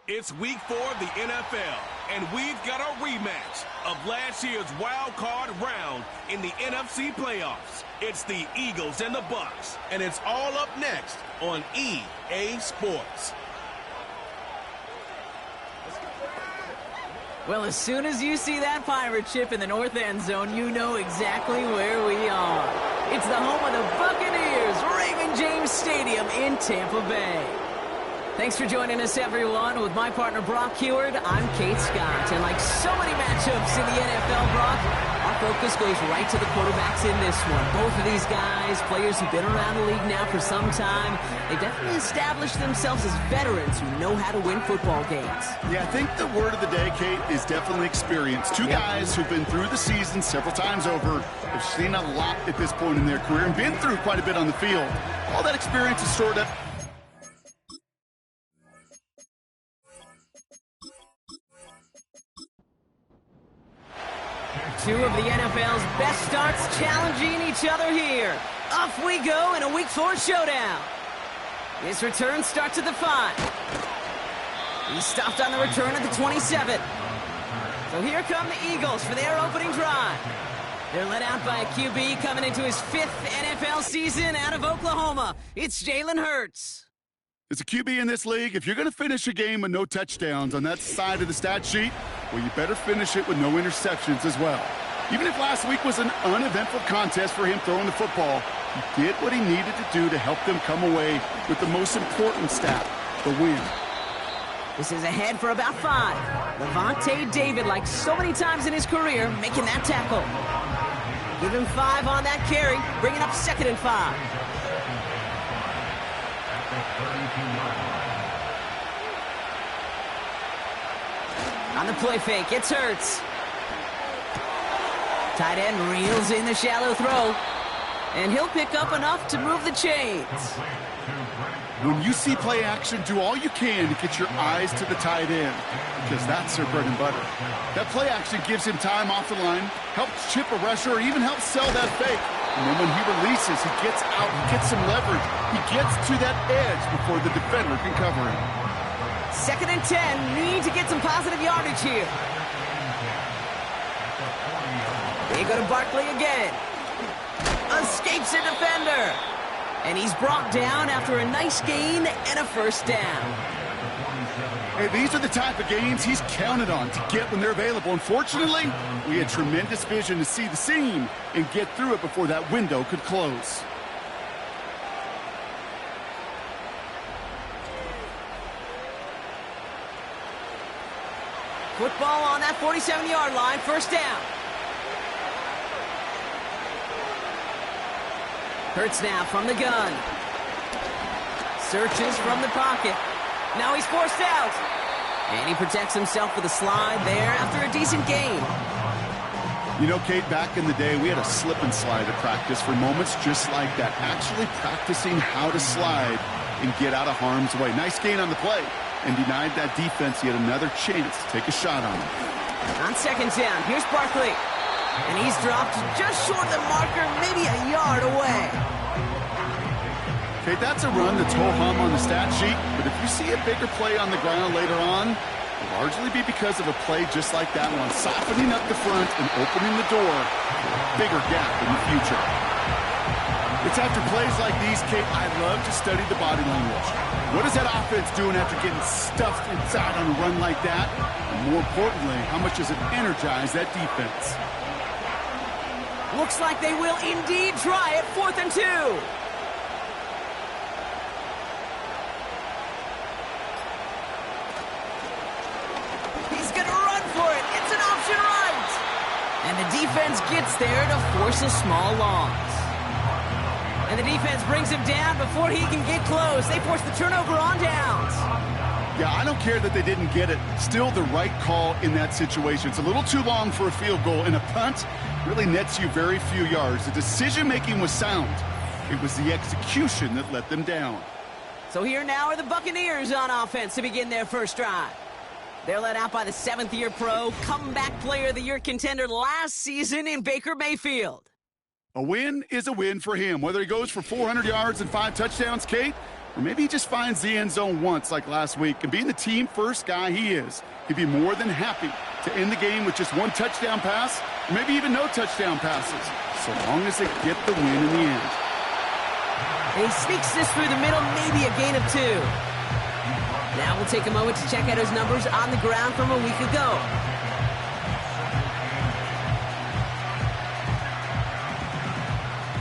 It's week 4 of the NFL, and we've got a rematch of last year's wild card round in the NFC playoffs. It's the Eagles and the Bucs, and it's all up next on EA Sports. Well, as soon as you see that pirate ship in the north end zone, you know exactly where we are. It's the home of the Buccaneers, Raymond James Stadium in Tampa Bay. Thanks for joining us, everyone. With my partner, Brock Heward, I'm Kate Scott. And like so many matchups in the NFL, Brock, our focus goes right to the quarterbacks in this one. Both of these guys, players who've been around the league now for some time, they've definitely established themselves as veterans who know how to win football games. Yeah, I think the word of the day, Kate, is definitely experience. Two guys who've been through the season several times over, have seen a lot at this point in their career, and been through quite a bit on the field. All that experience is stored up. Two of the NFL's best starts challenging each other here. Off we go in a Week 4 showdown. His return starts at the 5. He stopped on the return at the 27. So here come the Eagles for their opening drive. They're led out by a QB coming into his 5th NFL season out of Oklahoma. It's Jalen Hurts. As a QB in this league, if you're going to finish a game with no touchdowns on that side of the stat sheet, well, you better finish it with no interceptions as well. Even if last week was an uneventful contest for him throwing the football, he did what he needed to do to help them come away with the most important stat, the win. This is ahead for about 5. Levante David, like so many times in his career, making that tackle. Give him 5 on that carry, bringing up 2nd and 5. On the play fake, it's Hurts. Tight end reels in the shallow throw. And he'll pick up enough to move the chains. When you see play action, do all you can to get your eyes to the tight end, because that's their bread and butter. That play action gives him time off the line, helps chip a rusher, or even helps sell that fake. And then when he releases, he gets out, he gets some leverage. He gets to that edge before the defender can cover him. 2nd and 10, need to get some positive yardage here. They go to Barkley again. Escapes a defender. And he's brought down after a nice gain and a first down. Hey, these are the type of games he's counted on to get when they're available. Unfortunately, we had tremendous vision to see the seam and get through it before that window could close. Football on that 47-yard line, first down. Hurts now from the gun. Searches from the pocket. Now he's forced out. And he protects himself with a slide there after a decent gain. You know, Kate, back in the day, we had a slip and slide at practice for moments just like that. Actually practicing how to slide and get out of harm's way. Nice gain on the play. And denied that defense yet another chance to take a shot on him. On 2nd down, here's Barkley. And he's dropped just short of the marker, maybe a yard away. Okay, that's a run that's ho-hum on the stat sheet, but if you see a bigger play on the ground later on, it'll largely be because of a play just like that one, softening up the front and opening the door for a bigger gap in the future. It's after plays like these, Kate, I love to study the body language. What is that offense doing after getting stuffed inside on a run like that? And more importantly, how much does it energize that defense? Looks like they will indeed try it, 4th and 2. He's going to run for it. It's an option right. And the defense gets there to force a small loss. And the defense brings him down before he can get close. They force the turnover on downs. Yeah, I don't care that they didn't get it. Still the right call in that situation. It's a little too long for a field goal, and a punt really nets you very few yards. The decision-making was sound. It was the execution that let them down. So here now are the Buccaneers on offense to begin their first drive. They're led out by the 7th-year pro, comeback player of the year contender last season in Baker Mayfield. A win is a win for him. Whether he goes for 400 yards and 5 touchdowns, Kate, Or maybe he just finds the end zone once like last week, and being the team-first guy he is, he'd be more than happy to end the game with just one touchdown pass, or maybe even no touchdown passes, so long as they get the win in the end. And he sneaks this through the middle, maybe a gain of 2. Now we'll take a moment to check out his numbers on the ground from a week ago.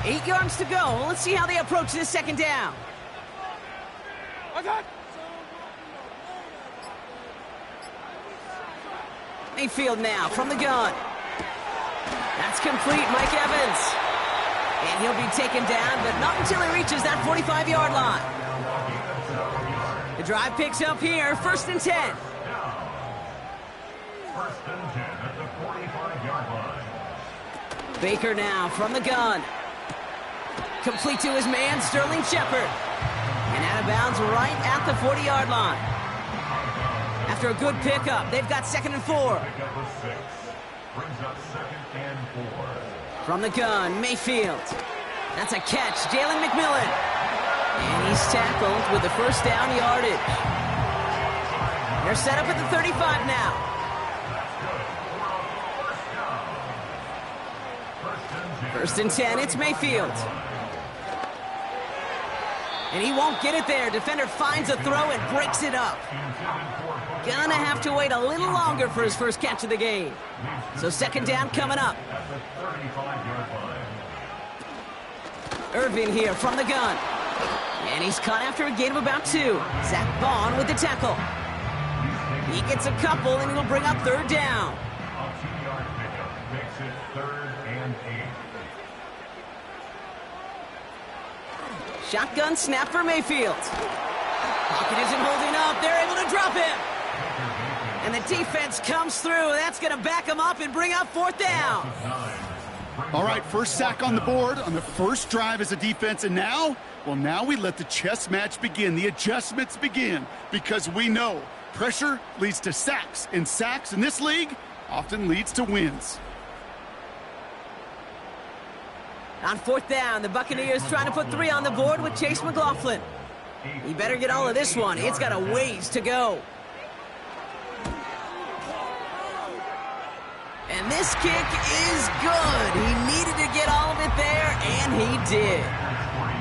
Eight yards to go. Let's see how they approach this second down. Mayfield now from the gun. That's complete, Mike Evans. And he'll be taken down, but not until he reaches that 45-yard line. The drive picks up here, 1st and 10. 1st and 10 at the 45-yard line. Baker now from the gun. Complete to his man, Sterling Shepard. And out of bounds right at the 40-yard line. After a good pickup, they've got 2nd and 4. Pickup of 6. Brings up 2nd and 4. From the gun, Mayfield. That's a catch, Jalen McMillan. And he's tackled with the 1st down yardage. They're set up at the 35 now. First and 10, it's Mayfield. And he won't get it there. Defender finds a throw and breaks it up. Gonna have to wait a little longer for his first catch of the game. So 2nd down coming up. Irvin here from the gun. And he's caught after a gain of about 2. Zach Bond with the tackle. He gets a couple and he'll bring up 3rd down. A 2-yard pickup makes it 3rd and 8. Shotgun snap for Mayfield. Pocket isn't holding up. They're able to drop him. And the defense comes through. That's going to back him up and bring up 4th down. All right, first sack on the board on the first drive as a defense, and now we let the chess match begin, the adjustments begin, because we know pressure leads to sacks, and sacks in this league often leads to wins. On 4th down, the Buccaneers trying to put 3 on the board with Chase McLaughlin. He better get all of this one. It's got a ways to go. And this kick is good. He needed to get all of it there, and he did.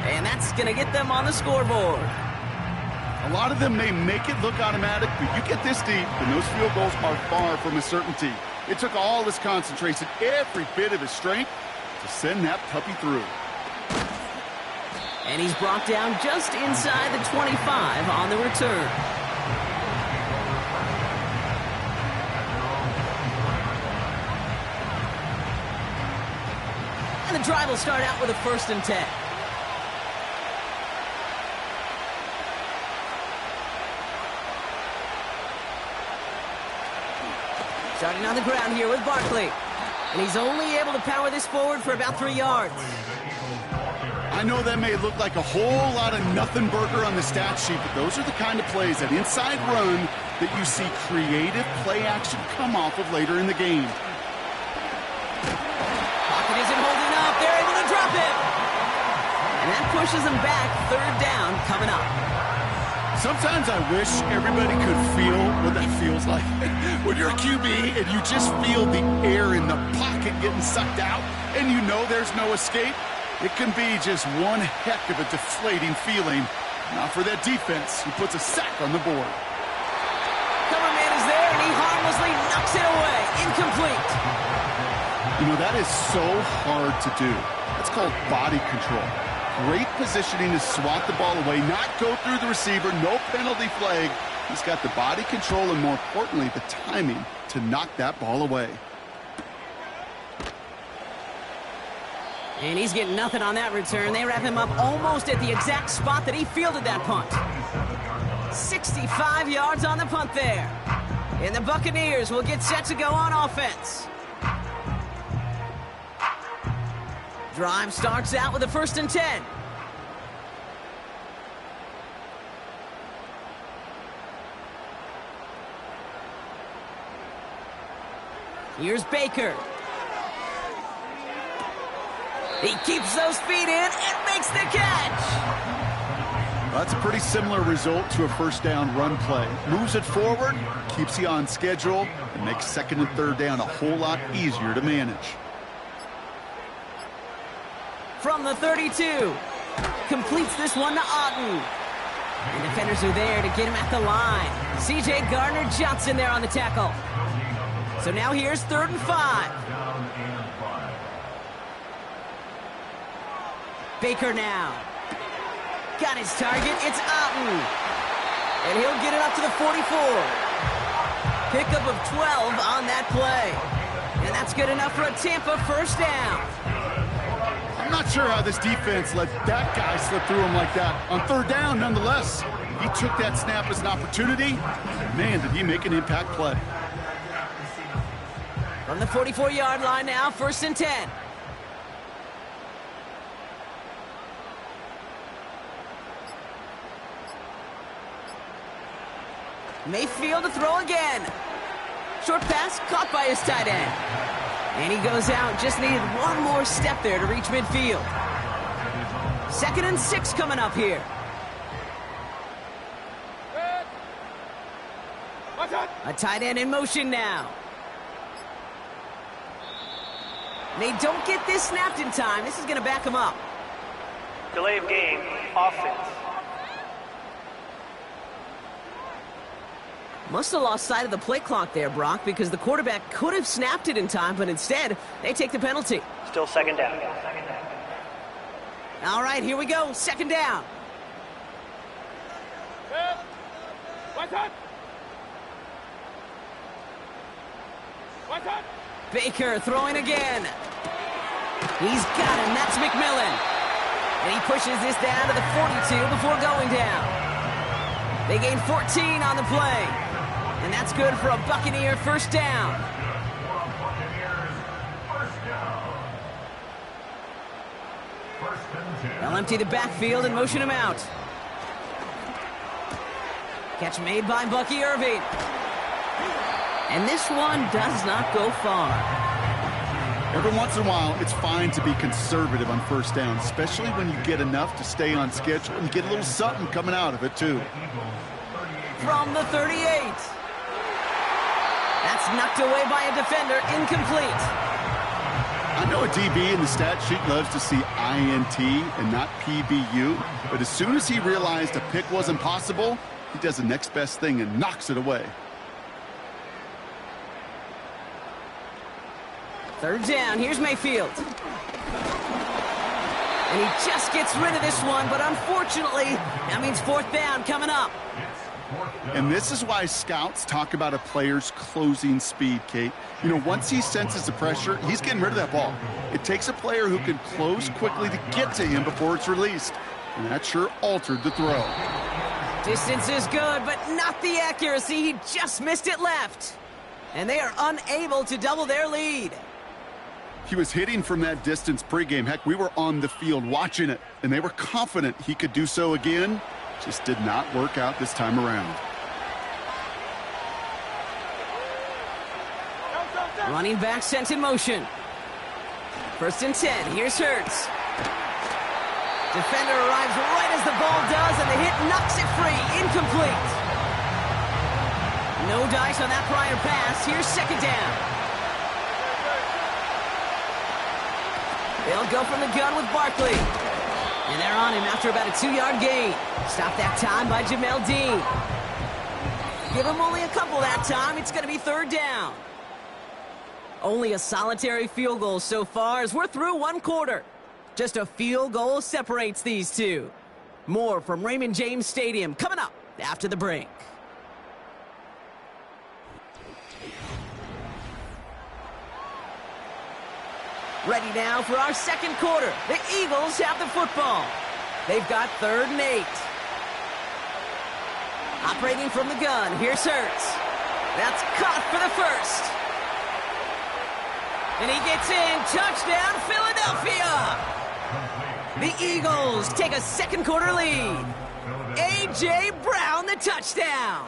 And that's going to get them on the scoreboard. A lot of them may make it look automatic, but you get this deep, and those field goals are far from a certainty. It took all his concentration, every bit of his strength, to send that puppy through. And he's brought down just inside the 25 on the return. And the drive will start out with a 1st and 10. Starting on the ground here with Barkley. And he's only able to power this forward for about 3 yards. I know that may look like a whole lot of nothing burger on the stat sheet, but those are the kind of plays, that inside run, that you see creative play action come off of later in the game. Pocket isn't holding up. They're able to drop it. And that pushes them back. 3rd down coming up. Sometimes I wish everybody could feel what that feels like. When you're a QB and you just feel the air in the pocket getting sucked out and you know there's no escape, it can be just one heck of a deflating feeling. Not for that defense, who puts a sack on the board. Cover man is there, and he harmlessly knocks it away. Incomplete. You know, that is so hard to do. That's called body control. Great positioning to swat the ball away, not go through the receiver, no penalty flag. He's got the body control and, more importantly, the timing to knock that ball away. And he's getting nothing on that return. They wrap him up almost at the exact spot that he fielded that punt. 65 yards on the punt there. And the Buccaneers will get set to go on offense. Drive starts out with a 1st and 10. Here's Baker. He keeps those feet in and makes the catch. That's a pretty similar result to a first down run play. Moves it forward, keeps you on schedule, and makes second and third down a whole lot easier to manage. From the 32, completes this one to Otten. The defenders are there to get him at the line. C.J. Gardner-Johnson there on the tackle. So now here's 3rd and 5. Baker now. Got his target, it's Otten. And he'll get it up to the 44. Pickup of 12 on that play. And that's good enough for a Tampa first down. I'm not sure how this defense let that guy slip through him like that. On 3rd down, nonetheless, he took that snap as an opportunity. Man, did he make an impact play. From the 44-yard line now, 1st and 10. Mayfield to throw again. Short pass caught by his tight end. And he goes out, just needed one more step there to reach midfield. 2nd and 6 coming up here. A tight end in motion now. They don't get this snapped in time. This is going to back him up. Delay of game, offense. Must have lost sight of the play clock there, Brock, because the quarterback could have snapped it in time, but instead, they take the penalty. Still 2nd down. All right, here we go. 2nd down. Baker throwing again. He's got him. That's McMillan. And he pushes this down to the 42 before going down. They gain 14 on the play. And that's good for a Buccaneer first down. They'll empty the backfield and motion him out. Catch made by Bucky Irving. And this one does not go far. Every once in a while, it's fine to be conservative on first down, especially when you get enough to stay on schedule and get a little something coming out of it, too. From the 38. That's knocked away by a defender, incomplete. I know a DB in the stat sheet loves to see INT and not PBU, but as soon as he realized a pick wasn't possible, he does the next best thing and knocks it away. 3rd down, here's Mayfield. And he just gets rid of this one, but unfortunately, that means 4th down coming up. And this is why scouts talk about a player's closing speed, Kate. You know, once he senses the pressure, he's getting rid of that ball. It takes a player who can close quickly to get to him before it's released. And that sure altered the throw. Distance is good, but not the accuracy. He just missed it left. And they are unable to double their lead. He was hitting from that distance pregame. Heck, we were on the field watching it, and they were confident he could do so again. Just did not work out this time around. Running back sent in motion. 1st and 10. Here's Hurts. Defender arrives right as the ball does, and the hit knocks it free. Incomplete. No dice on that prior pass. Here's 2nd down. They'll go from the gun with Barkley. And they're on him after about a 2-yard gain. Stopped that time by Jamel Dean. Give him only a couple that time. It's going to be 3rd down. Only a solitary field goal so far as we're through 1 quarter. Just a field goal separates these two. More from Raymond James Stadium coming up after the break. Ready now for our 2nd quarter. The Eagles have the football. They've got 3rd and 8. Operating from the gun, here's Hurts. That's caught for the 1st. And he gets in. Touchdown, Philadelphia! The Eagles take a 2nd quarter lead. A.J. Brown, the touchdown.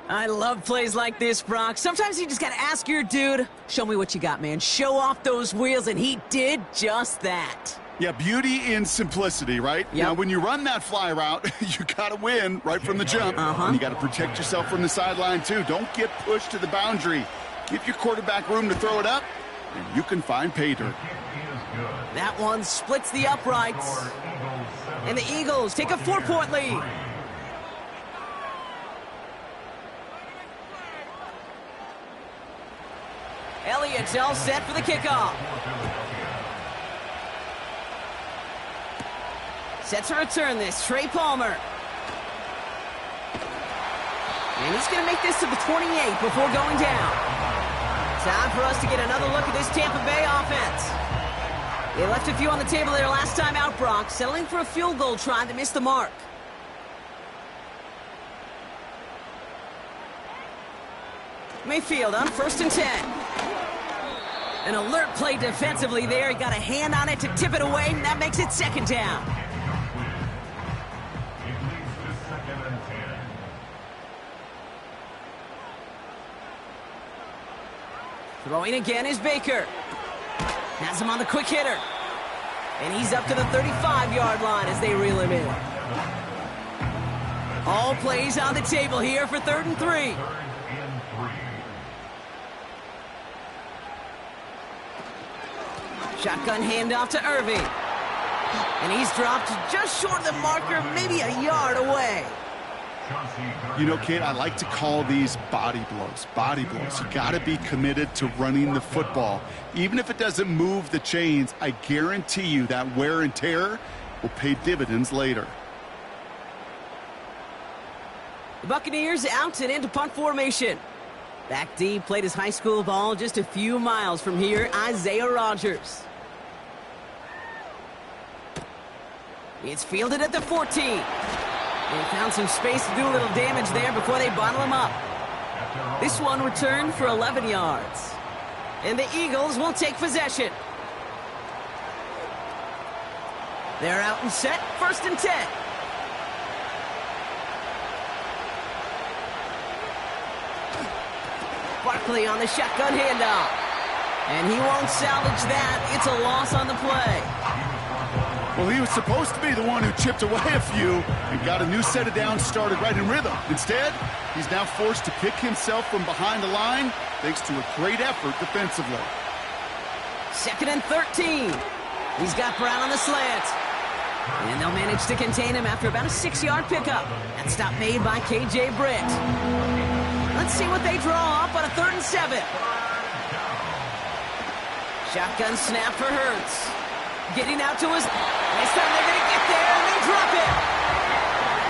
I love plays like this, Brock. Sometimes you just got to ask your dude, show me what you got, man. Show off those wheels, and he did just that. Yeah, beauty in simplicity, right? Yep. Now, when you run that fly route, you got to win right from the jump. And you got to protect yourself from the sideline, too. Don't get pushed to the boundary. Give your quarterback room to throw it up, and you can find pay dirt. That one splits the uprights. And the Eagles take a 4-point lead. Elliott's all set for the kickoff. Set to return this, Trey Palmer. And he's going to make this to the 28 before going down. Time for us to get another look at this Tampa Bay offense. They left a few on the table there last time out, Brock, settling for a field goal try that missed the mark. Mayfield on 1st and 10. An alert play defensively there. He got a hand on it to tip it away, and that makes it 2nd down. Throwing again is Baker. Has him on the quick hitter. And he's up to the 35-yard line as they reel him in. All plays on the table here for 3rd and 3. Shotgun handoff to Irving. And he's dropped just short of the marker, maybe a yard away. You know, kid, I like to call these body blows. Body blows. You got to be committed to running the football. Even if it doesn't move the chains, I guarantee you that wear and tear will pay dividends later. The Buccaneers out and into punt formation. Back deep, played his high school ball just a few miles from here, Isaiah Rodgers. It's fielded at the 14. They found some space to do a little damage there before they bottle him up. This one returned for 11 yards. And the Eagles will take possession. They're out and set, 1st and 10. Barkley on the shotgun handoff. And he won't salvage that. It's a loss on the play. Well, he was supposed to be the one who chipped away a few and got a new set of downs started right in rhythm. Instead, he's now forced to pick himself from behind the line thanks to a great effort defensively. 2nd and 13. He's got Brown on the slant. And they'll manage to contain him after about a 6-yard pickup. That stop made by K.J. Britt. Let's see what they draw up on a 3rd and 7. Shotgun snap for Hurts. Getting out to his... This time they're going to get there, and they drop it.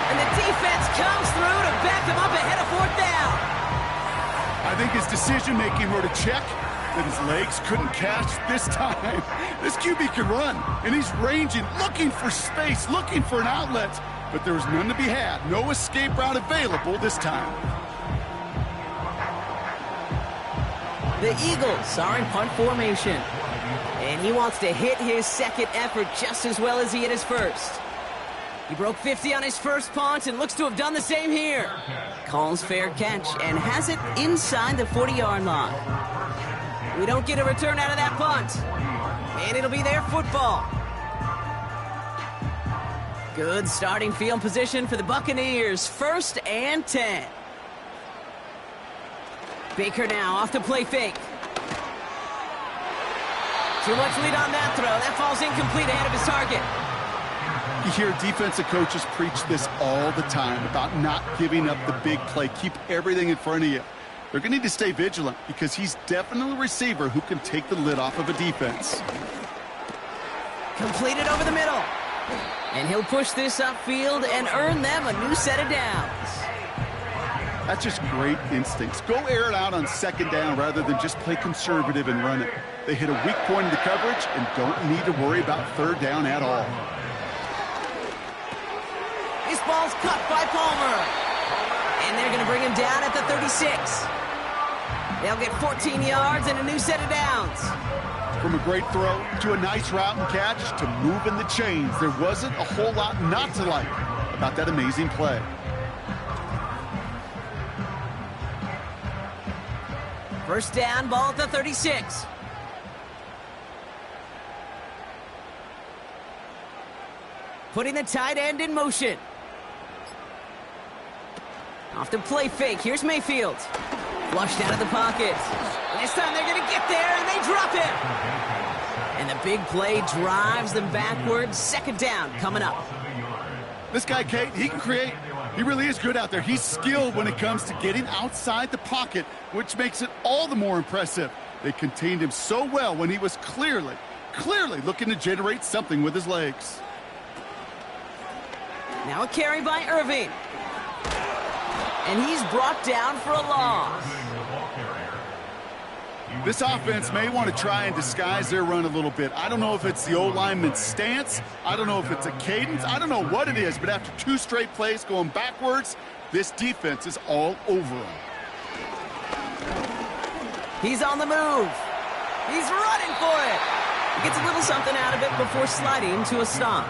And the defense comes through to back them up ahead of 4th down. I think his decision-making wrote a check that his legs couldn't catch this time. This QB can run, and he's ranging, looking for space, looking for an outlet. But there was none to be had. No escape route available this time. The Eagles are in punt formation. And he wants to hit his 2nd effort just as well as he hit his 1st. He broke 50 on his 1st punt and looks to have done the same here. Calls fair catch and has it inside the 40-yard line. We don't get a return out of that punt. And it'll be their football. Good starting field position for the Buccaneers. 1st and 10. Baker now off the play fake. Too much lead on that throw. That falls incomplete ahead of his target. You hear defensive coaches preach this all the time about not giving up the big play. Keep everything in front of you. They're going to need to stay vigilant because he's definitely a receiver who can take the lid off of a defense. Completed over the middle. And he'll push this upfield and earn them a new set of downs. That's just great instincts. Go air it out on 2nd down rather than just play conservative and run it. They hit a weak point in the coverage and don't need to worry about 3rd down at all. This ball's cut by Palmer. And they're going to bring him down at the 36. They'll get 14 yards and a new set of downs. From a great throw to a nice route and catch to moving the chains, there wasn't a whole lot not to like about that amazing play. First down, ball at the 36. Putting the tight end in motion. Off the play fake. Here's Mayfield. Flushed out of the pocket. This time they're going to get there, and they drop him. And the big play drives them backwards. Second down coming up. This guy, Kate, he can create. He really is good out there. He's skilled when it comes to getting outside the pocket, which makes it all the more impressive. They contained him so well when he was clearly looking to generate something with his legs. Now a carry by Irving. And he's brought down for a loss. This offense may want to try and disguise their run a little bit. I don't know if it's the O-lineman's stance. I don't know if it's a cadence. I don't know what it is, but after 2 straight plays going backwards, this defense is all over him. He's on the move. He's running for it. He gets a little something out of it before sliding to a stop.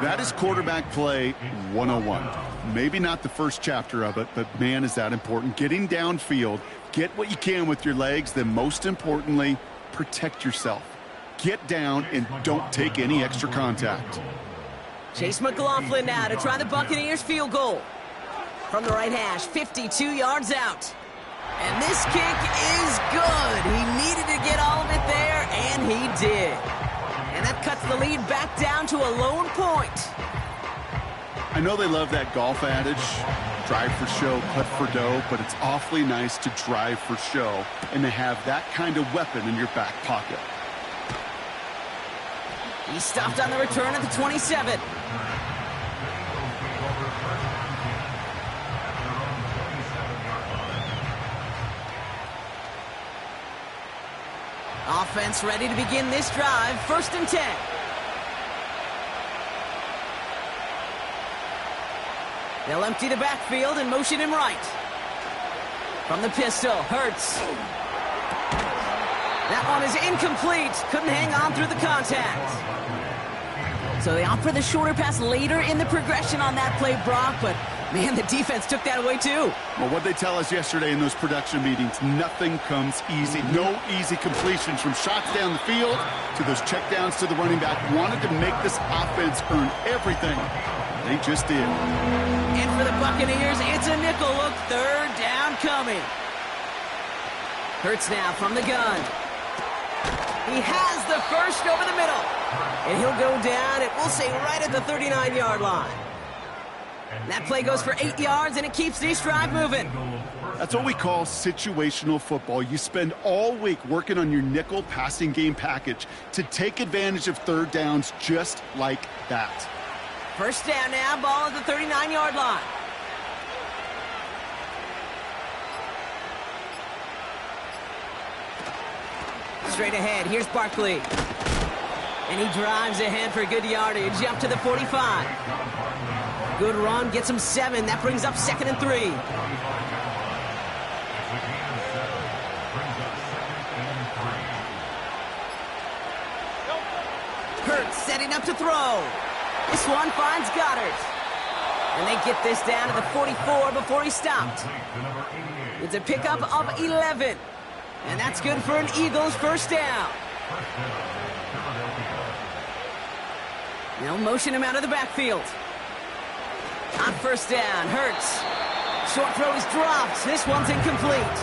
That is quarterback play 101. Maybe not the first chapter of it, but man, is that important. Getting downfield, get what you can with your legs, then most importantly, protect yourself. Get down and don't take any extra contact. Chase McLaughlin now to try the Buccaneers field goal. From the right hash, 52 yards out. And this kick is good. He needed to get all of it there, and he did. And that cuts the lead back down to a lone point. I know they love that golf adage, drive for show, putt for dough, but it's awfully nice to drive for show and to have that kind of weapon in your back pocket. He stopped on the return at the 27. Offense ready to begin this drive. 1st and 10. They'll empty the backfield and motion him right. From the pistol, Hurts. That one is incomplete. Couldn't hang on through the contact. So they opt for the shorter pass later in the progression on that play, Brock, but man, the defense took that away too. Well, what they tell us yesterday in those production meetings, nothing comes easy. No easy completions from shots down the field to those checkdowns to the running back. Wanted to make this offense earn everything. They just did. And for the Buccaneers, it's a nickel look. 3rd down coming. Hurts now from the gun. He has the first over the middle. And he'll go down, and we'll say right at the 39-yard line. That play goes for 8 yards, and it keeps this drive moving. That's what we call situational football. You spend all week working on your nickel passing game package to take advantage of 3rd downs just like that. 1st down now, ball at the 39-yard line. Straight ahead, here's Barkley. And he drives ahead for good yardage up to the 45. Good run, gets him 7. That brings up 2nd and 3. Hurts setting up to throw. This one finds Goddard. And they get this down to the 44 before he stopped. It's a pickup of 11. And that's good for an Eagles 1st down. They'll motion him out of the backfield. On 1st down, Hurts. Short throw is dropped. This one's incomplete.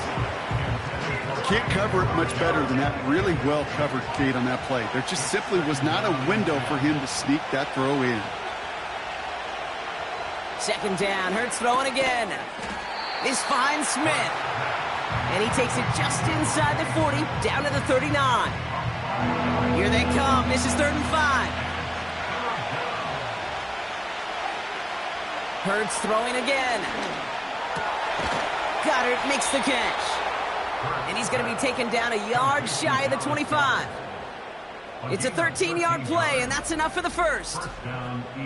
Can't cover it much better than that. Really well covered, Kate, on that play. There just simply was not a window for him to sneak that throw in. 2nd down, Hurts throwing again. This finds Smith. And he takes it just inside the 40, down to the 39. Here they come. This is 3rd and 5. Hurts throwing again. Goddard makes the catch. And he's going to be taken down a yard shy of the 25. It's a 13-yard play, and that's enough for the 1st.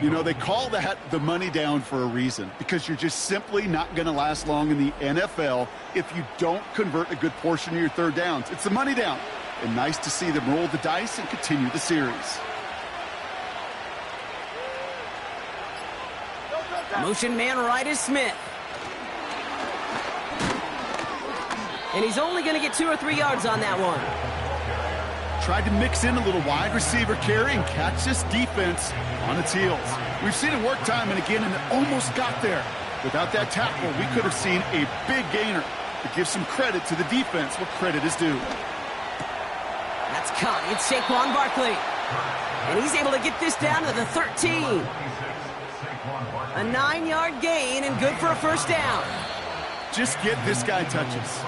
You know, they call that the money down for a reason, because you're just simply not going to last long in the NFL if you don't convert a good portion of your 3rd downs. It's the money down. And nice to see them roll the dice and continue the series. Motion man right is Smith. And he's only going to get 2 or 3 yards on that one. tried to mix in a little wide receiver carry and catch this defense on its heels. We've seen it work time and again, and it almost got there. Without that tackle, we could have seen a big gainer. To give some credit to the defense where credit is due. That's caught. It's Saquon Barkley. And he's able to get this down to the 13. A 9-yard gain and good for a first down. Just get this guy touches.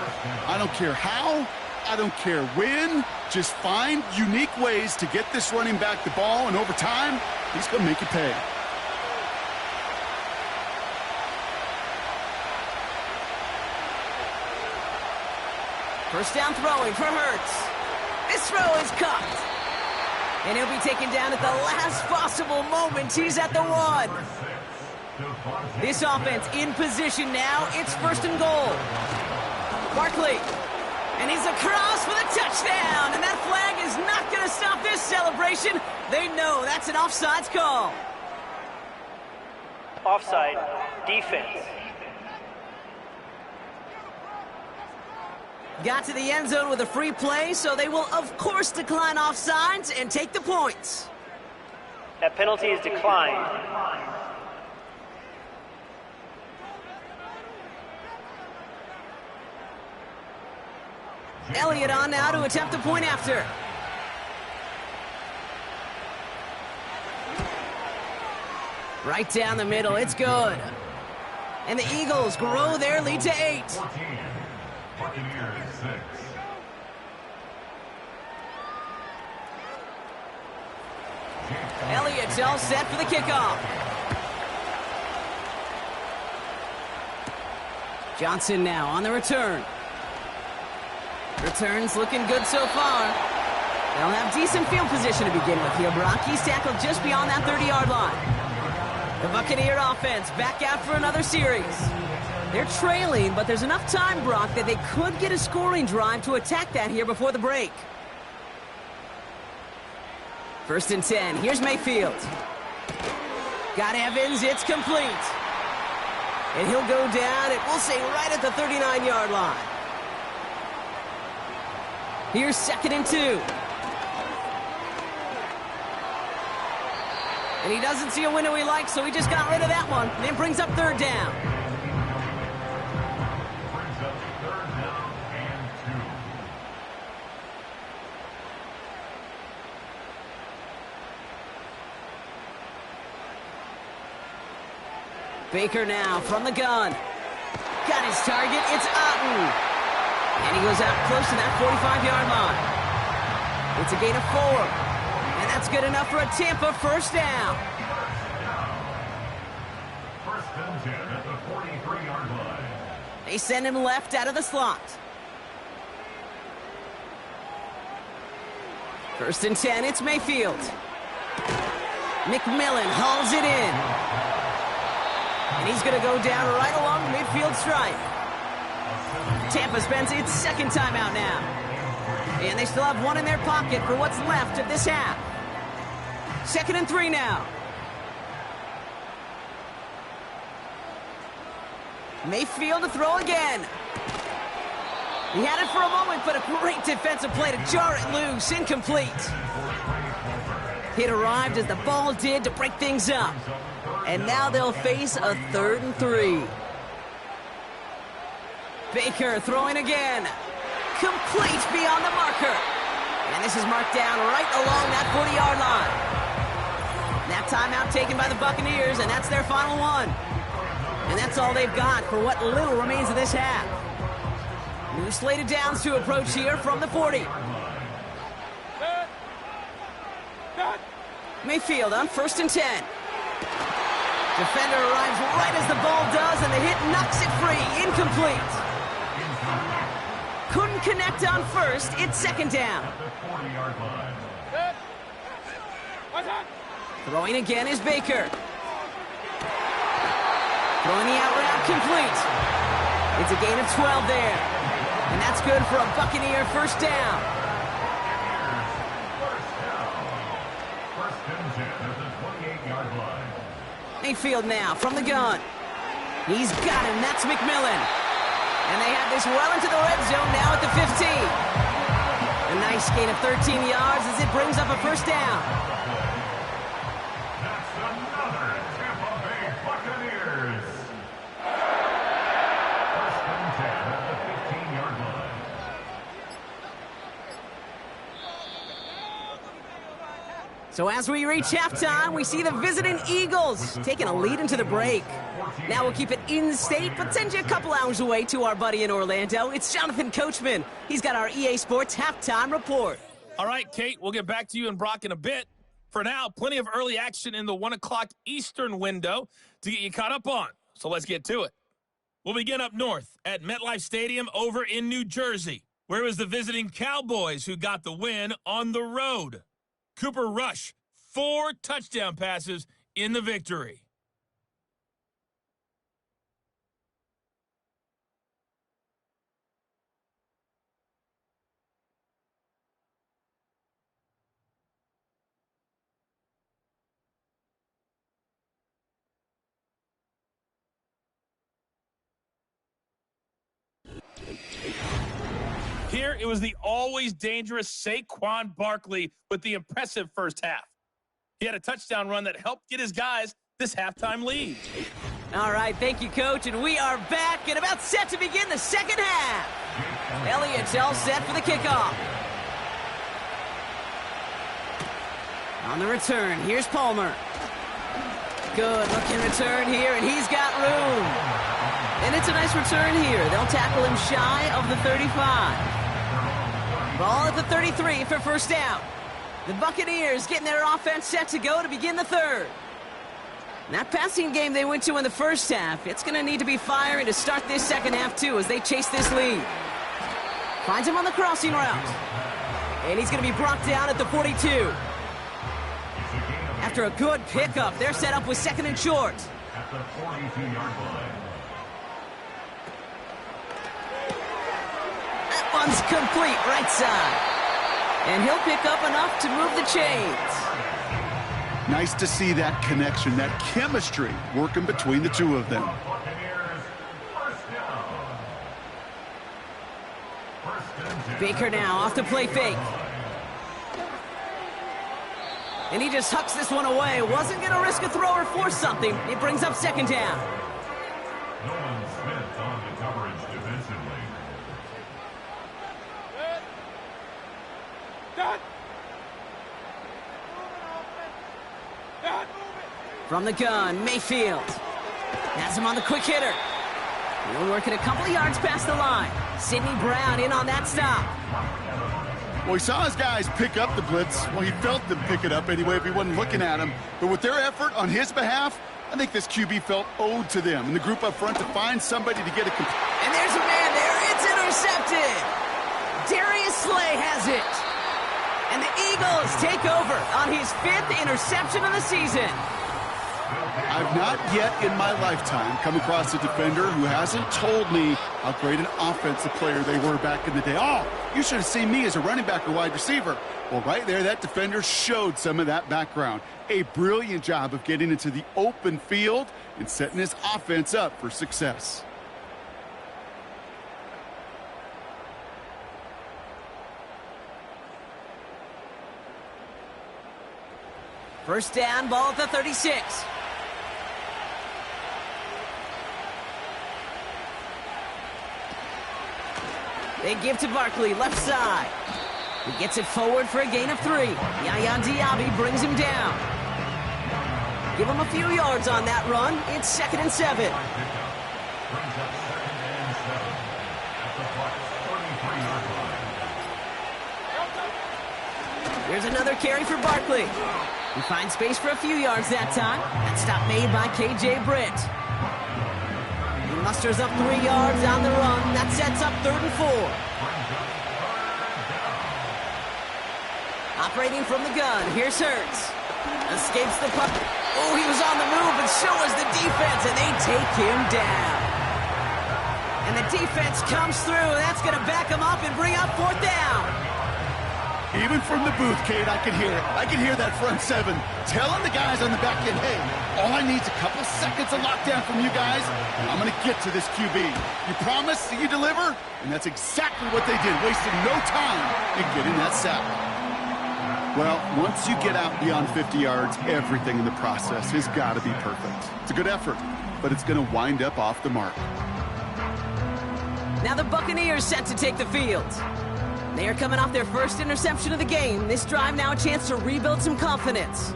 I don't care how, I don't care when. Just find unique ways to get this running back the ball, and over time, he's going to make you pay. First down throwing for Hurts. This throw is caught. And he'll be taken down at the last possible moment. He's at the 1. This offense in position now. It's first and goal. Barkley. And he's across for the touchdown. And that flag is not going to stop this celebration. They know that's an offsides call. Offside. Defense. Got to the end zone with a free play, so they will, of course, decline offsides and take the points. That penalty is declined. Elliott on now to attempt a point after. Right down the middle, it's good. And the Eagles grow their lead to 8. 14, Buccaneers 6. Elliott's all set for the kickoff. Johnson now on the return. Returns looking good so far. They'll have decent field position to begin with here, Brock. He's tackled just beyond that 30-yard line. The Buccaneer offense back out for another series. They're trailing, but there's enough time, Brock, that they could get a scoring drive to attack that here before the break. First and 10. Here's Mayfield. Got Evans. It's complete. And he'll go down, and we'll say right at the 39-yard line. Here's second and 2. And he doesn't see a window he likes, so he just got rid of that one. And then brings up third down. Brings up third down and 2. Baker now from the gun. Got his target. It's Otten. And he goes out close to that 45-yard line. It's a gain of 4. And that's good enough for a Tampa first down. First and 10 at the 43-yard line. They send him left out of the slot. First and 10, it's Mayfield. McMillan hauls it in. And he's going to go down right along the midfield stripe. Tampa spends its second timeout now. And they still have one in their pocket for what's left of this half. Second and 3 now. Mayfield to throw again. He had it for a moment, but a great defensive play to jar it loose. Incomplete. It arrived as the ball did to break things up. And now they'll face a 3rd and 3. Baker throwing again. Complete beyond the marker. And this is marked down right along that 40-yard line. That timeout taken by the Buccaneers, and that's their final one. And that's all they've got for what little remains of this half. New slated downs to approach here from the 40. Mayfield on first and 10. Defender arrives right as the ball does, and the hit knocks it free. Incomplete. Couldn't connect on first. It's second down. Throwing again is Baker. Throwing the out route complete. It's a gain of 12 there. And that's good for a Buccaneer first down. First and 10 at the 28-yard line. Mayfield now from the gun. He's got him. That's McMillan. And they have this well into the red zone now at the 15. And A nice gain of 13 yards as it brings up a first down. That's another Tampa Bay Buccaneers. First and 10 at the 15-yard line. So as we reach halftime, we see the visiting Eagles taking a lead into the break. Now we'll keep it in-state, but send you a couple hours away to our buddy in Orlando. It's Jonathan Coachman. He's got our EA Sports halftime report. All right, Kate, we'll get back to you and Brock in a bit. For now, plenty of early action in the 1 o'clock Eastern window to get you caught up on. So let's get to it. We'll begin up north at MetLife Stadium over in New Jersey, where it was the visiting Cowboys who got the win on the road. Cooper Rush, 4 touchdown passes in the victory. Here, it was the always dangerous Saquon Barkley with the impressive first half. He had a touchdown run that helped get his guys this halftime lead. All right, thank you, Coach, and we are back and about set to begin the second half. Elliott's all set for the kickoff. On the return, here's Palmer. Good looking return here, and he's got room. And it's a nice return here. They'll tackle him shy of the 35. Ball at the 33 for first down. The Buccaneers getting their offense set to go to begin the third. That passing game they went to in the first half, it's going to need to be firing to start this second half too as they chase this lead. Finds him on the crossing route. And he's going to be brought down at the 42. After a good pickup, they're set up with second and short. At the 42-yard line. That one's complete right side. And he'll pick up enough to move the chains. Nice to see that connection, that chemistry working between the two of them. Buccaneers, first down. First and 10. Baker now off the play fake. And he just hucks this one away. Wasn't going to risk a throw or force something. It brings up second down. Nolan Smith on the coverage defensively. From the gun, Mayfield. Has him on the quick hitter. He'll work it a couple of yards past the line. Sidney Brown in on that stop. Well, he saw his guys pick up the blitz. Well, he felt them pick it up anyway if he wasn't looking at him. But with their effort on his behalf, I think this QB felt owed to them. And the group up front to find somebody to get a... And there's a man there. It's intercepted. Darius Slay has it. And the Eagles take over on his 5th interception of the season. I've not yet in my lifetime come across a defender who hasn't told me how great an offensive player they were back in the day. Oh, you should have seen me as a running back or wide receiver. Well, right there, that defender showed some of that background. A brilliant job of getting into the open field and setting his offense up for success. First down, ball at the 36. They give to Barkley, left side. He gets it forward for a gain of 3. Yaya Diaby brings him down. Give him a few yards on that run. It's 2nd and 7. Brings up 2nd and 7 at the Bucs 33-yard line. Here's another carry for Barkley. He finds space for a few yards that time. That stop made by KJ Britt. He musters up 3 yards on the run. That sets up 3rd and 4. Operating from the gun, here's Hurts. Escapes the puck. Oh, he was on the move, and so was the defense, and they take him down. And the defense comes through. That's going to back him up and bring up 4th down. Even from the booth, Kate, I could hear it. I could hear that front seven telling the guys on the back end, hey, all I need is a couple seconds of lockdown from you guys, and I'm going to get to this QB. You promise that you deliver? And that's exactly what they did, wasting no time in getting that sack. Well, once you get out beyond 50 yards, everything in the process has got to be perfect. It's a good effort, but it's going to wind up off the mark. Now the Buccaneers set to take the field. They are coming off their first interception of the game. This drive now a chance to rebuild some confidence.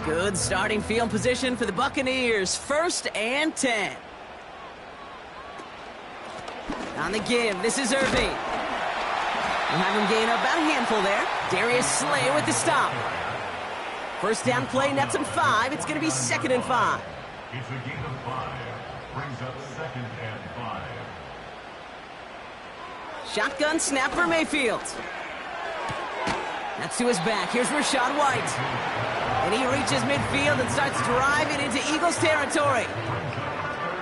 Good starting field position for the Buccaneers. 1st and 10. On the give, this is Irving. We'll have him gain about a handful there. Darius Slay with the stop. First down play, nets him 5. It's going to be 2nd and 5. It's a gain of 5. Brings up 2nd and 5. Shotgun snap for Mayfield. That's to his back. Here's Rachaad White. And he reaches midfield and starts driving into Eagles territory.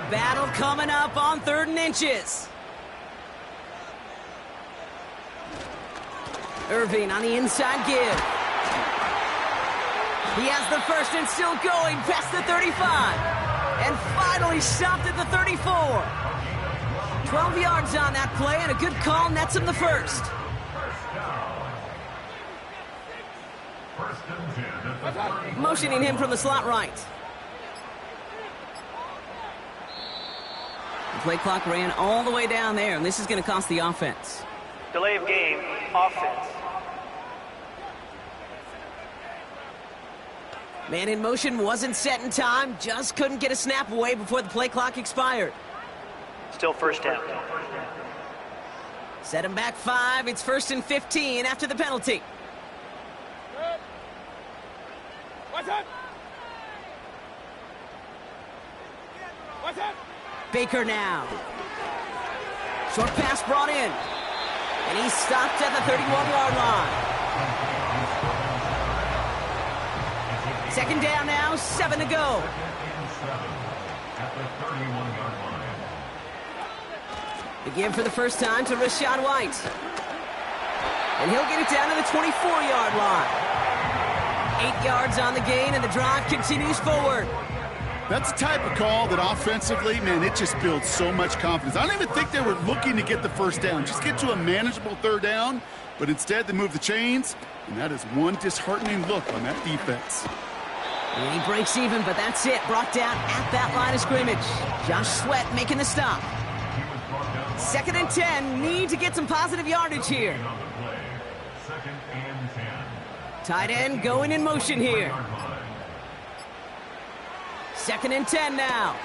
Battle coming up on 3rd and inches. Irving on the inside give. He has the first and still going past the 35. And finally stopped at the 34. 12 yards on that play, and a good call nets him the first. Motioning him from the slot right. The play clock ran all the way down there, and this is going to cost the offense. Delay of game, offense. Man in motion wasn't set in time, just couldn't get a snap away before the play clock expired. Still 1st down. Set him back 5. It's 1st and 15 after the penalty. Baker now. Short pass brought in. And he stopped at the 31-yard line. 2nd down now, 7 to go. At the 31-yard line. Again for the first time to Rachaad White. And he'll get it down to the 24-yard line. 8 yards on the gain, and the drive continues forward. That's the type of call that offensively, man, it just builds so much confidence. I don't even think they were looking to get the first down, just get to a manageable 3rd down, but instead they move the chains, and that is one disheartening look on that defense. And he breaks even, but that's it. Brought down at that line of scrimmage. Josh Sweat making the stop. 2nd and 10. Need to get some positive yardage here. 2nd and 10. Tight end going in motion here. 2nd and 10 now.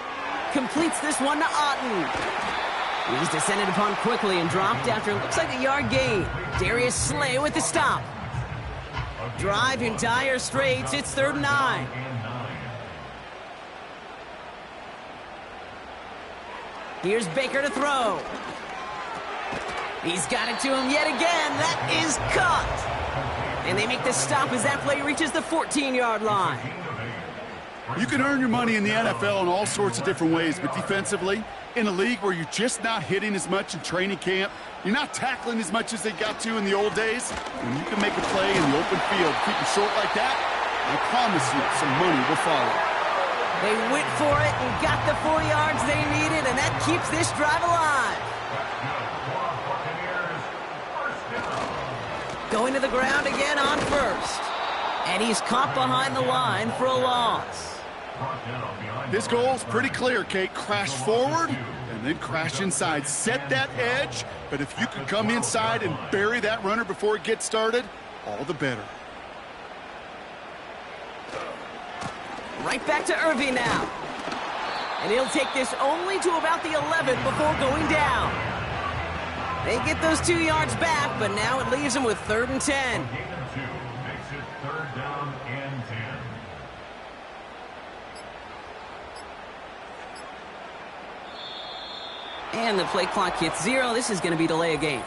Completes this one to Otten. He's descended upon quickly and dropped after it looks like a yard gain. Darius Slay with the stop. Drive in dire straits. It's 3rd and 9. Here's Baker to throw. He's got it to him yet again. That is caught. And they make the stop as that play reaches the 14-yard line. You can earn your money in the NFL in all sorts of different ways, but defensively, in a league where you're just not hitting as much in training camp, you're not tackling as much as they got to in the old days, when you can make a play in the open field, keep it short like that, I promise you some money will follow. They went for it and got the 4 yards they needed, and that keeps this drive alive. Going to the ground again on 1st. And he's caught behind the line for a loss. His goal is pretty clear, Kate. Crash forward and then crash inside. Set that edge, but if you can come inside and bury that runner before it gets started, all the better. Right back to Irving now. And he'll take this only to about the 11 before going down. They get those 2 yards back, but now it leaves them with 3rd and 10. And the play clock hits 0. This is going to be delay of game.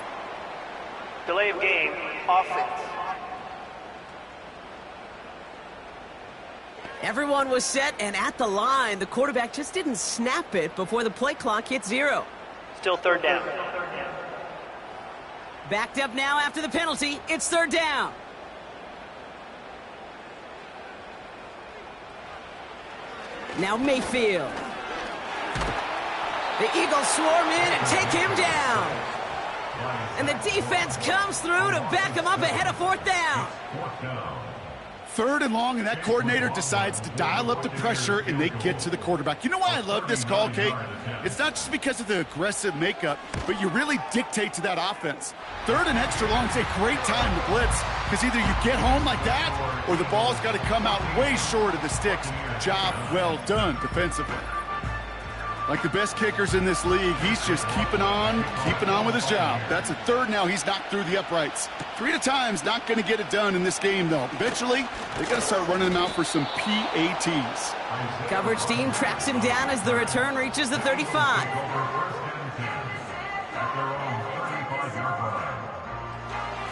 Delay of game, offense. Everyone was set and at the line. The quarterback just didn't snap it before the play clock hit 0. Still 3rd down. Backed up now after the penalty. It's third down. Now Mayfield. The Eagles swarm in and take him down. And the defense comes through to back him up ahead of fourth down. Third and long, and that coordinator decides to dial up the pressure, and they get to the quarterback. You know why I love this call, Kate? It's not just because of the aggressive makeup, but you really dictate to that offense. Third and extra long is a great time to blitz, because either you get home like that, or the ball's got to come out way short of the sticks. Job well done defensively. Like the best kickers in this league, he's just keeping on with his job. That's a third now. He's knocked through the uprights. 3 at a time's not going to get it done in this game, though. Eventually, they got to start running them out for some PATs. Coverage team tracks him down as the return reaches the 35.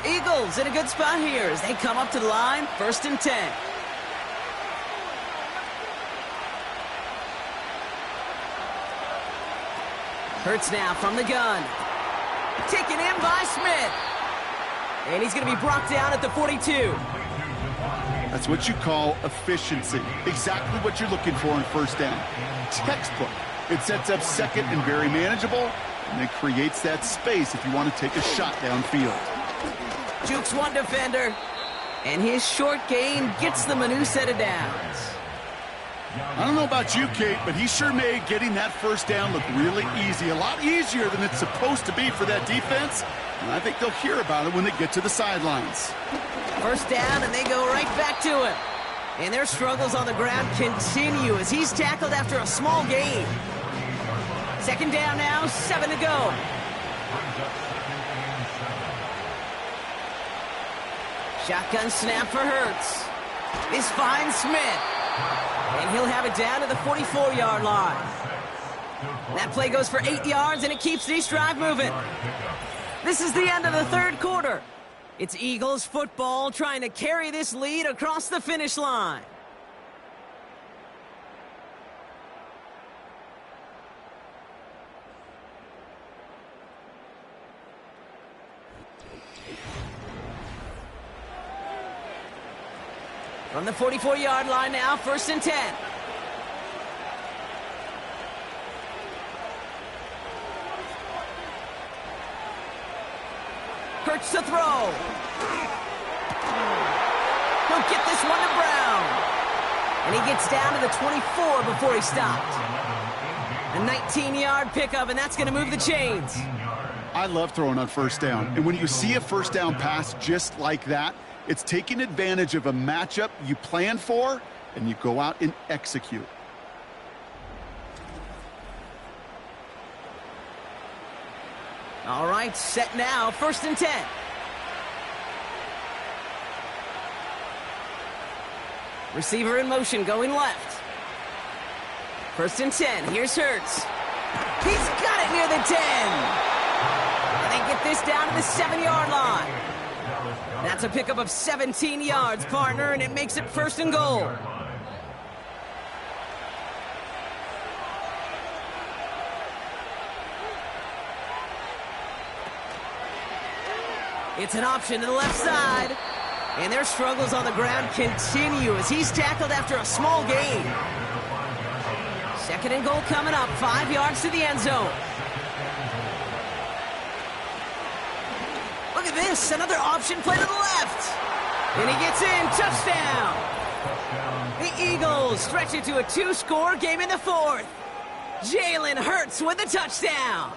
Eagles in a good spot here as they come up to the line, 1st and 10. Hurts now from the gun. Taken in by Smith. And he's going to be brought down at the 42. That's what you call efficiency. Exactly what you're looking for in first down. Textbook. It sets up second and very manageable, and it creates that space if you want to take a shot downfield. Jukes one defender, and his short gain gets them a new set of downs. I don't know about you, Kate, but he sure made getting that first down look really easy. A lot easier than it's supposed to be for that defense. And I think they'll hear about it when they get to the sidelines. First down, and they go right back to him. And their struggles on the ground continue as he's tackled after a small gain. Second down now, 7 to go. Shotgun snap for Hurts. This finds Smith. And he'll have it down to the 44-yard line. That play goes for 8 yards, and it keeps this drive moving. This is the end of the third quarter. It's Eagles football trying to carry this lead across the finish line. From the 44-yard line now, 1st and 10. Hurts to throw. He'll get this one to Brown. And he gets down to the 24 before he stopped. A 19-yard pickup, and that's going to move the chains. I love throwing on first down. And when you see a first down pass just like that, it's taking advantage of a matchup you plan for, and you go out and execute. All right, set now, 1st and 10. Receiver in motion, going left. 1st and 10, here's Hurts. He's got it near the 10. And they get this down to the 7-yard line. That's a pickup of 17 yards, partner, and it makes it 1st and goal. It's an option to the left side. And their struggles on the ground continue as he's tackled after a small gain. 2nd and goal coming up, 5 yards to the end zone. Look at this, another option play to the left. And he gets in, touchdown. The Eagles stretch it to a 2-score game in the 4th. Jalen Hurts with the touchdown.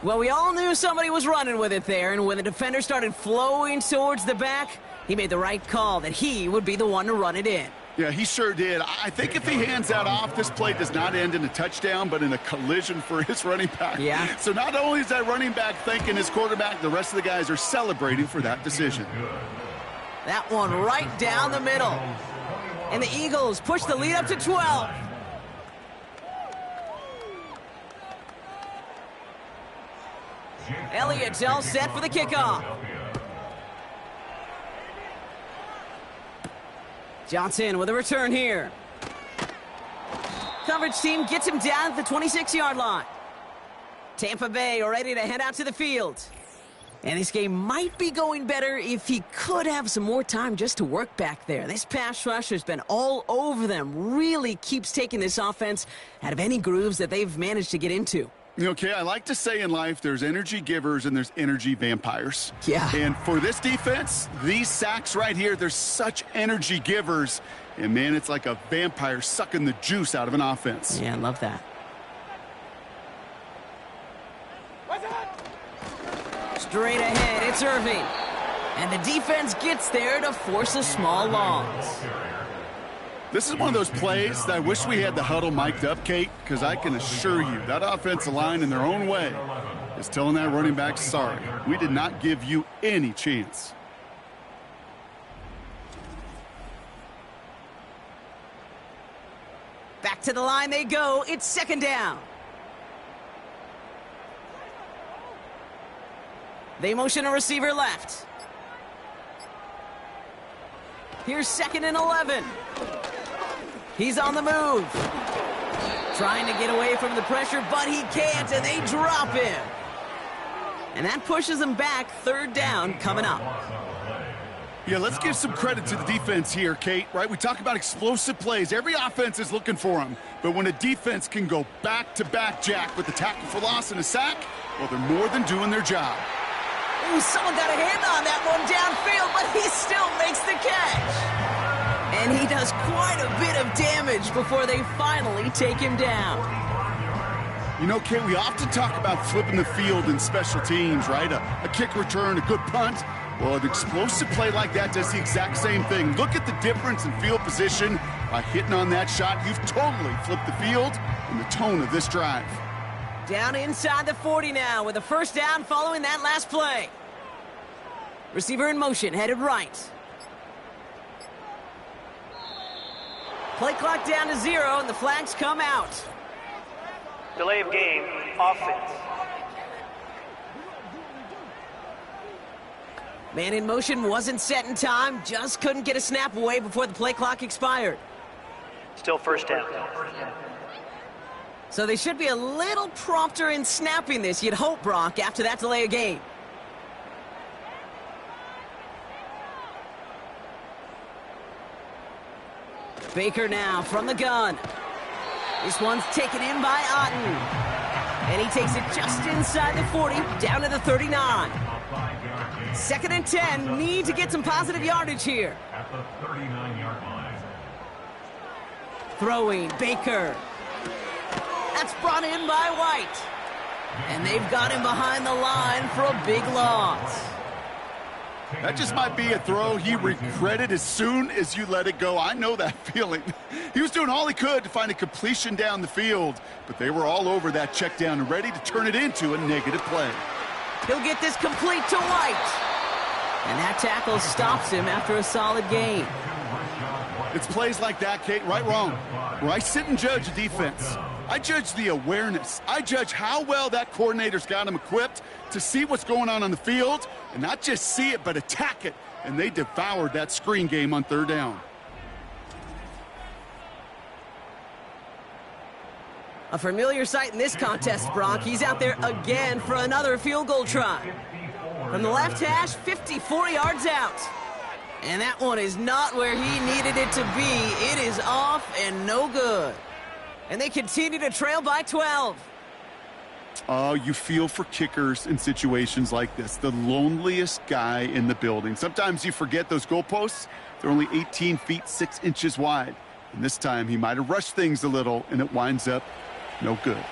Well, we all knew somebody was running with it there, and when the defender started flowing towards the back, he made the right call that he would be the one to run it in. Yeah, he sure did. I think if he hands that off, this play does not end in a touchdown, but in a collision for his running back. Yeah. So not only is that running back thanking his quarterback, the rest of the guys are celebrating for that decision. That one right down the middle. And the Eagles push the lead up to 12. Elliott's all set for the kickoff. Johnson with a return here. Coverage team gets him down at the 26-yard line. Tampa Bay are ready to head out to the field. And this game might be going better if he could have some more time just to work back there. This pass rush has been all over them. Really keeps taking this offense out of any grooves that they've managed to get into. Okay, I like to say in life there's energy givers and there's energy vampires. Yeah. And for this defense, these sacks right here, they're such energy givers. And, man, it's like a vampire sucking the juice out of an offense. Yeah, I love that. Straight ahead, it's Irving. And the defense gets there to force a small loss. This is one of those plays that I wish we had the huddle mic'd up, Kate, because I can assure you that offensive line in their own way is telling that running back, sorry, we did not give you any chance. Back to the line they go. It's second down. They motion a receiver left. Here's 2nd and 11. He's on the move. Trying to get away from the pressure, but he can't, and they drop him. And that pushes him back. 3rd down coming up. Yeah, let's give some credit to the defense here, Kate, right? We talk about explosive plays. Every offense is looking for them. But when a defense can go back-to-back, Jack, with a tackle for loss and a sack, well, they're more than doing their job. Ooh, someone got a hand on that one downfield, but he still makes the catch. And he does quite a bit of damage before they finally take him down. You know, Kate, we often talk about flipping the field in special teams, right? A kick return, a good punt. Well, an explosive play like that does the exact same thing. Look at the difference in field position. By hitting on that shot, you've totally flipped the field and the tone of this drive. Down inside the 40 now with a 1st down following that last play. Receiver in motion, headed right. Play clock down to 0, and the flags come out. Delay of game, offense. Man in motion wasn't set in time, just couldn't get a snap away before the play clock expired. Still 1st down. So they should be a little prompter in snapping this, you'd hope, Brock, after that delay of game. Baker now from the gun. This one's taken in by Otten. And he takes it just inside the 40, down to the 39. 2nd and 10, need to get some positive yardage here. At the 39-yard line. Throwing, Baker. That's brought in by White. And they've got him behind the line for a big loss. That just might be a throw he regretted as soon as you let it go. I know that feeling. He was doing all he could to find a completion down the field, but they were all over that check down and ready to turn it into a negative play. He'll get this complete to White. And that tackle stops him after a solid gain. It's plays like that, Kate, right, wrong, where I sit and judge a defense. I judge the awareness. I judge how well that coordinator's got him equipped to see what's going on the field, and not just see it, but attack it. And they devoured that screen game on 3rd down. A familiar sight in this contest, Brock. He's out there again for another field goal try. From the left hash, 54 yards out. And that one is not where he needed it to be. It is off and no good. And they continue to trail by 12. Oh, you feel for kickers in situations like this. The loneliest guy in the building. Sometimes you forget those goalposts. They're only 18 feet, 6 inches wide. And this time he might have rushed things a little, and it winds up no good.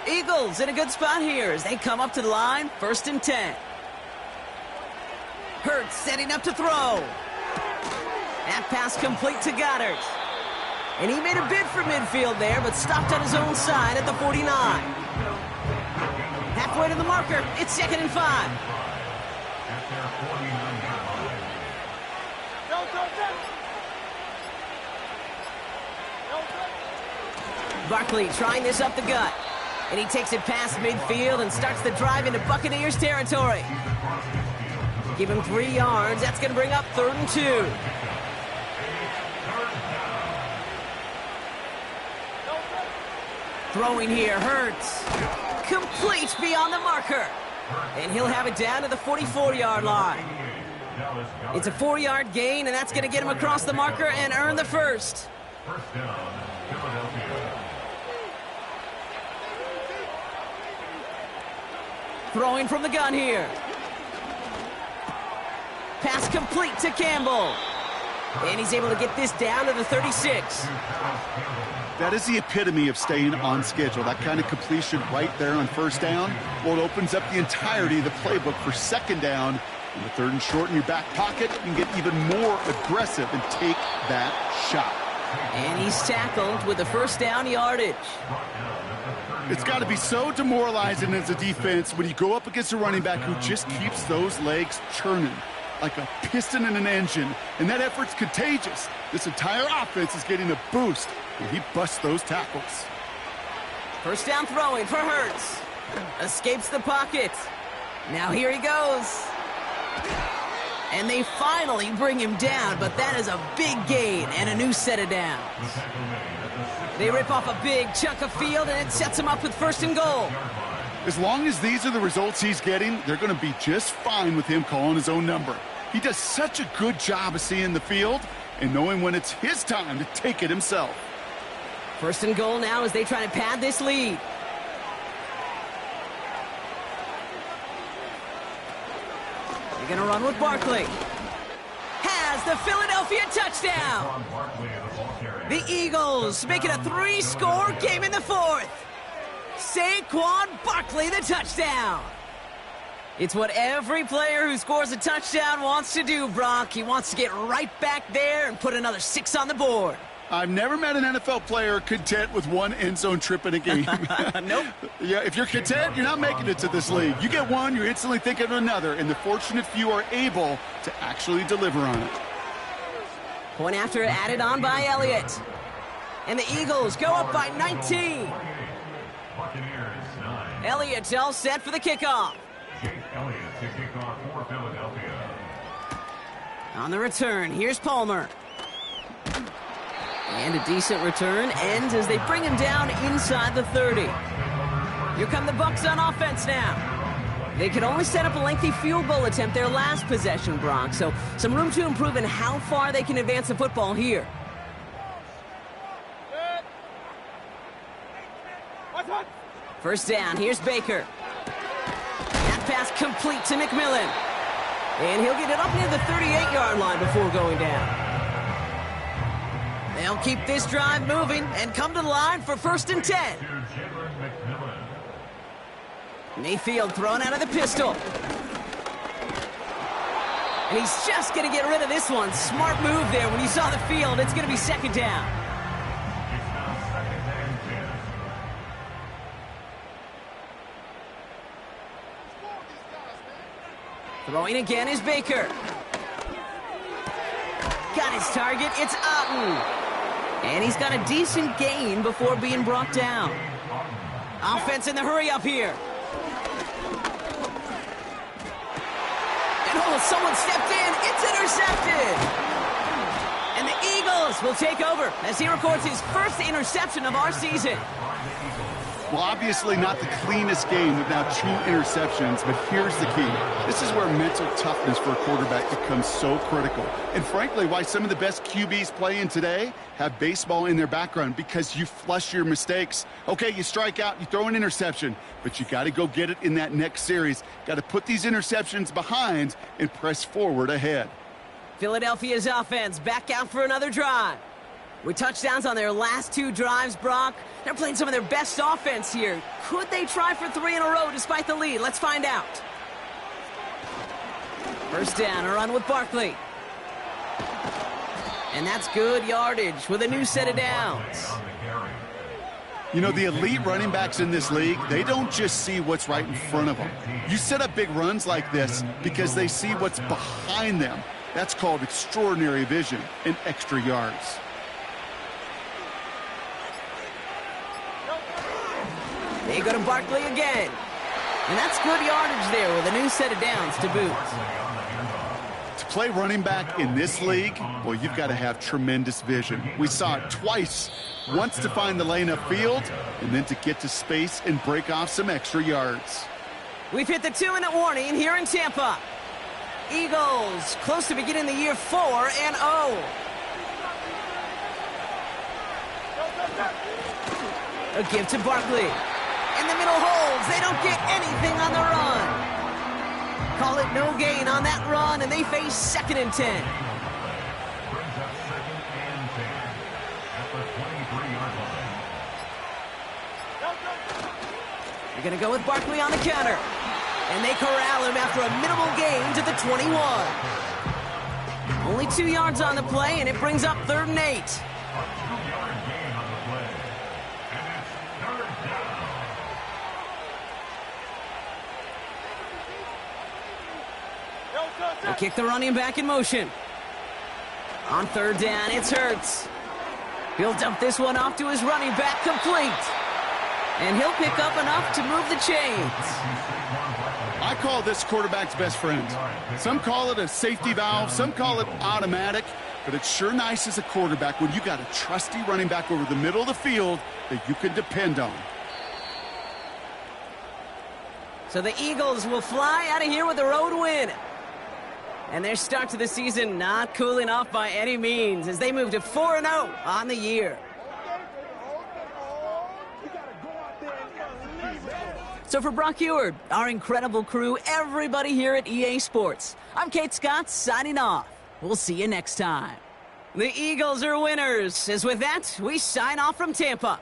Eagles in a good spot here as they come up to the line, 1st and 10. Hurts setting up to throw. That pass complete to Goddard. And he made a bid for midfield there, but stopped on his own side at the 49. Halfway to the marker, it's 2nd and 5. At their 49-yard line. Barkley trying this up the gut. And he takes it past midfield and starts the drive into Buccaneers territory. Give him 3 yards. That's going to bring up 3rd and 2. Throwing here, Hurts. Complete beyond the marker. And he'll have it down to the 44-yard line. It's a 4-yard gain, and that's going to get him across the marker and earn the first. First down, Philadelphia. Throwing from the gun here. Pass complete to Campbell. And he's able to get this down to the 36. That is the epitome of staying on schedule. That kind of completion right there on first down. Well, it opens up the entirety of the playbook for second down. In the third and short in your back pocket, you can get even more aggressive and take that shot. And he's tackled with the first down yardage. It's got to be so demoralizing as a defense when you go up against a running back who just keeps those legs churning like a piston in an engine, and that effort's contagious. This entire offense is getting a boost when he busts those tackles. First down throwing for Hurts. Escapes the pocket. Now here he goes. And they finally bring him down, but that is a big gain and a new set of downs. They rip off a big chunk of field, and it sets him up with first and goal. As long as these are the results he's getting, they're going to be just fine with him calling his own number. He does such a good job of seeing the field and knowing when it's his time to take it himself. First and goal now as they try to pad this lead. They're going to run with Barkley. Has the Philadelphia touchdown. The Eagles make it a 3-score game in the fourth. Saquon Barkley, the touchdown. It's what every player who scores a touchdown wants to do, Brock. He wants to get right back there and put another 6 on the board. I've never met an NFL player content with one end zone trip in a game. Nope. Yeah, if you're content, you're not making it to this league. You get one, you're instantly thinking of another, and the fortunate few are able to actually deliver on it. Point after added on by Elliott. And the Eagles go up by 19. Buccaneers 9. Elliott all set for the kickoff. Jake Elliott to kick off for Philadelphia. On the return, here's Palmer. And a decent return ends as they bring him down inside the 30. Here come the Bucs on offense now. They could only set up a lengthy field goal attempt their last possession, Brock, so some room to improve in how far they can advance the football here. First down, here's Baker. That pass complete to McMillan. And he'll get it up near the 38-yard line before going down. They'll keep this drive moving and come to the line for first and 10. Mayfield thrown out of the pistol. And he's just going to get rid of this one. Smart move there. When you saw the field, it's going to be second down. Throwing again is Baker. Got his target. It's Otten. And he's got a decent gain before being brought down. Offense in the hurry up here. And oh, someone stepped in. It's intercepted. And the Eagles will take over as he records his first interception of our season. Well, obviously not the cleanest game with now 2 interceptions, but here's the key. This is where mental toughness for a quarterback becomes so critical. And frankly, why some of the best QBs playing today have baseball in their background, because you flush your mistakes. Okay, you strike out, you throw an interception, but you got to go get it in that next series. Got to put these interceptions behind and press forward ahead. Philadelphia's offense back out for another drive. With touchdowns on their last 2 drives, Brock, they're playing some of their best offense here. Could they try for 3 in a row despite the lead? Let's find out. First down, a run with Barkley. And that's good yardage with a new set of downs. You know, the elite running backs in this league, they don't just see what's right in front of them. You set up big runs like this because they see what's behind them. That's called extraordinary vision and extra yards. They go to Barkley again. And that's good yardage there with a new set of downs to boot. To play running back in this league, well, you've got to have tremendous vision. We saw it twice. Once to find the lane upfield, and then to get to space and break off some extra yards. We've hit the 2-minute warning here in Tampa. Eagles close to beginning the year 4-0. A give to Barkley. In the middle holds. They don't get anything on the run. Call it no gain on that run, and they face 2nd and 10. Brings up 2nd and 10 at the 23-yard line. They're going to go with Barkley on the counter. And they corral him after a minimal gain to the 21. Only 2 yards on the play, and it brings up 3rd and 8. A 2-yard gain on the play. And it's 3rd down. They kick the running back in motion. On 3rd down, it's Hurts. He'll dump this one off to his running back, complete. And he'll pick up enough to move the chains. I call this quarterback's best friend. Some call it a safety valve, some call it automatic, but it's sure nice as a quarterback when you got a trusty running back over the middle of the field that you can depend on. So the Eagles will fly out of here with a road win. And their start to the season not cooling off by any means as they move to 4-0 on the year. So for Brock Heward, our incredible crew, everybody here at EA Sports, I'm Kate Scott signing off. We'll see you next time. The Eagles are winners. As with that, we sign off from Tampa.